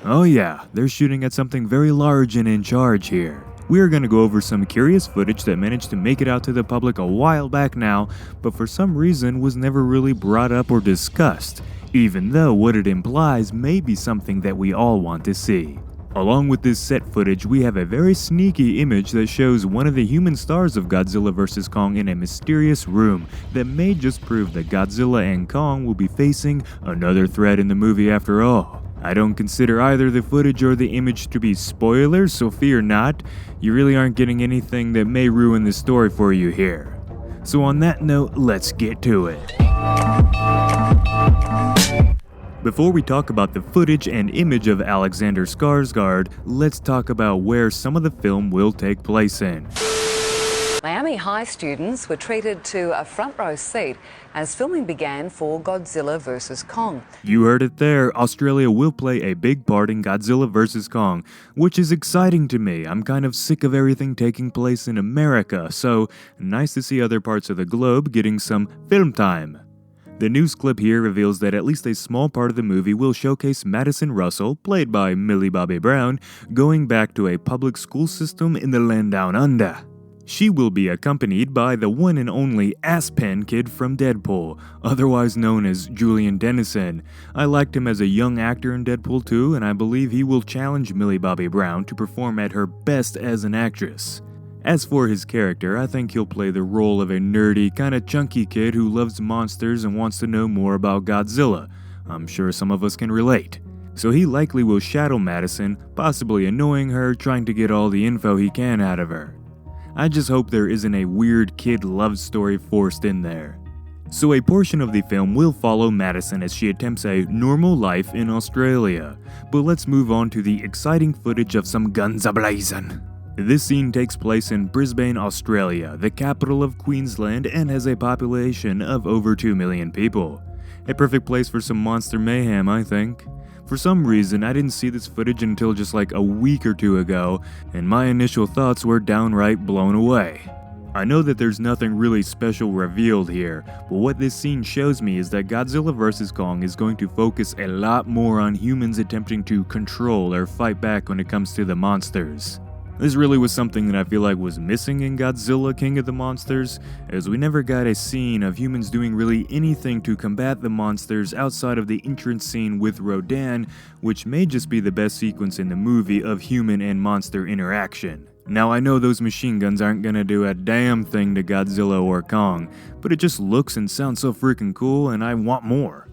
Oh yeah, they're shooting at something very large and in charge here. We are going to go over some curious footage that managed to make it out to the public a while back now, but for some reason was never really brought up or discussed, even though what it implies may be something that we all want to see. Along with this set footage, we have a very sneaky image that shows one of the human stars of Godzilla vs. Kong in a mysterious room that may just prove that Godzilla and Kong will be facing another threat in the movie after all. I don't consider either the footage or the image to be spoilers, so fear not. You really aren't getting anything that may ruin the story for you here. So on that note, let's get to it. Before we talk about the footage and image of Alexander Skarsgård, let's talk about where some of the film will take place in. Miami High students were treated to a front row seat as filming began for Godzilla vs. Kong. You heard it there, Australia will play a big part in Godzilla vs. Kong, which is exciting to me. I'm kind of sick of everything taking place in America, so nice to see other parts of the globe getting some film time. The news clip here reveals that at least a small part of the movie will showcase Madison Russell, played by Millie Bobby Brown, going back to a public school system in the land down under. She will be accompanied by the one and only Aspen kid from Deadpool, otherwise known as Julian Dennison. I liked him as a young actor in Deadpool 2, and I believe he will challenge Millie Bobby Brown to perform at her best as an actress. As for his character, I think he'll play the role of a nerdy, kinda chunky kid who loves monsters and wants to know more about Godzilla. I'm sure some of us can relate. So he likely will shadow Madison, possibly annoying her, trying to get all the info he can out of her. I just hope there isn't a weird kid love story forced in there. So a portion of the film will follow Madison as she attempts a normal life in Australia. But let's move on to the exciting footage of some guns a-blazing. This scene takes place in Brisbane, Australia, the capital of Queensland, and has a population of over 2 million people. A perfect place for some monster mayhem, I think. For some reason, I didn't see this footage until just like a week or two ago, and my initial thoughts were downright blown away. I know that there's nothing really special revealed here, but what this scene shows me is that Godzilla vs. Kong is going to focus a lot more on humans attempting to control or fight back when it comes to the monsters. This really was something that I feel like was missing in Godzilla King of the Monsters, as we never got a scene of humans doing really anything to combat the monsters outside of the entrance scene with Rodan, which may just be the best sequence in the movie of human and monster interaction. Now I know those machine guns aren't gonna do a damn thing to Godzilla or Kong, but it just looks and sounds so freaking cool and I want more.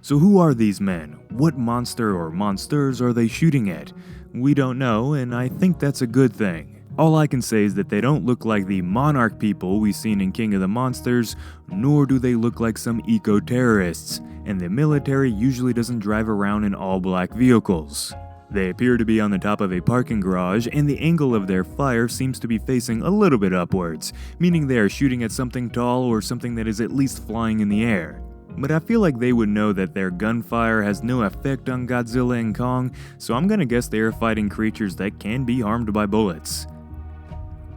So who are these men? What monster or monsters are they shooting at? We don't know, and I think that's a good thing. All I can say is that they don't look like the monarch people we've seen in King of the Monsters, nor do they look like some eco-terrorists, and the military usually doesn't drive around in all-black vehicles. They appear to be on the top of a parking garage, and the angle of their fire seems to be facing a little bit upwards, meaning they are shooting at something tall or something that is at least flying in the air. But I feel like they would know that their gunfire has no effect on Godzilla and Kong, so I'm gonna guess they are fighting creatures that can be harmed by bullets.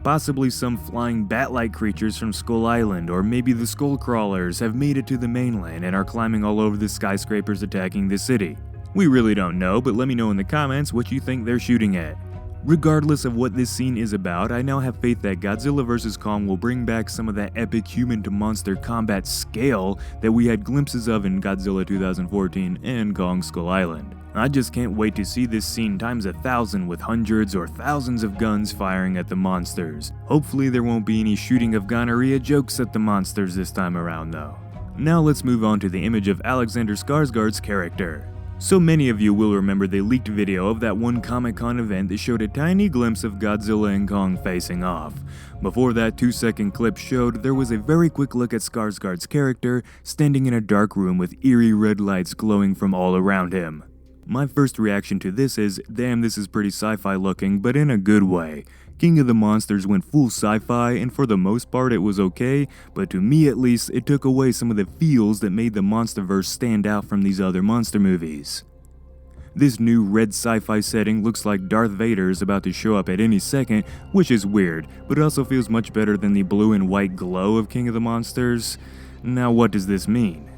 Possibly some flying bat-like creatures from Skull Island, or maybe the Skull Crawlers have made it to the mainland and are climbing all over the skyscrapers attacking the city. We really don't know, but let me know in the comments what you think they're shooting at. Regardless of what this scene is about, I now have faith that Godzilla vs. Kong will bring back some of that epic human-to-monster combat scale that we had glimpses of in Godzilla 2014 and Kong Skull Island. I just can't wait to see this scene times 1,000 with hundreds or thousands of guns firing at the monsters. Hopefully there won't be any shooting of gonorrhea jokes at the monsters this time around though. Now let's move on to the image of Alexander Skarsgård's character. So many of you will remember the leaked video of that one Comic-Con event that showed a tiny glimpse of Godzilla and Kong facing off. Before that 2-second clip showed, there was a very quick look at Skarsgård's character standing in a dark room with eerie red lights glowing from all around him. My first reaction to this is, damn, this is pretty sci-fi looking, but in a good way. King of the Monsters went full sci-fi, and for the most part it was okay, but to me at least, it took away some of the feels that made the Monsterverse stand out from these other monster movies. This new red sci-fi setting looks like Darth Vader is about to show up at any second, which is weird, but it also feels much better than the blue and white glow of King of the Monsters. Now what does this mean?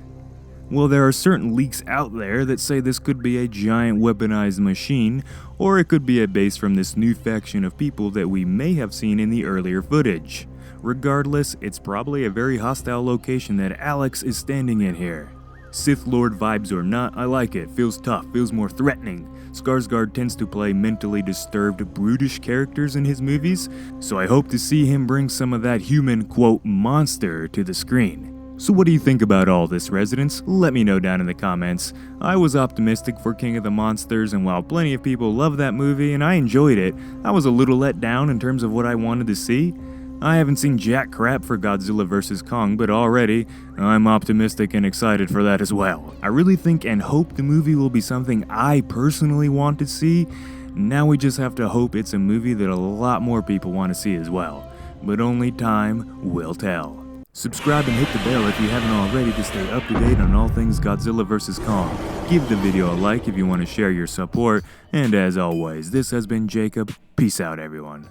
Well, there are certain leaks out there that say this could be a giant weaponized machine, or it could be a base from this new faction of people that we may have seen in the earlier footage. Regardless, it's probably a very hostile location that Alex is standing in here. Sith Lord vibes or not, I like it. Feels tough, feels more threatening. Skarsgård tends to play mentally disturbed, brutish characters in his movies, so I hope to see him bring some of that human, quote, monster to the screen. So what do you think about all this, residents? Let me know down in the comments. I was optimistic for King of the Monsters, and while plenty of people love that movie and I enjoyed it, I was a little let down in terms of what I wanted to see. I haven't seen jack crap for Godzilla vs. Kong, but already, I'm optimistic and excited for that as well. I really think and hope the movie will be something I personally want to see. Now we just have to hope it's a movie that a lot more people want to see as well. But only time will tell. Subscribe and hit the bell if you haven't already to stay up to date on all things Godzilla vs. Kong. Give the video a like if you want to share your support. And as always, this has been Jacob. Peace out, everyone.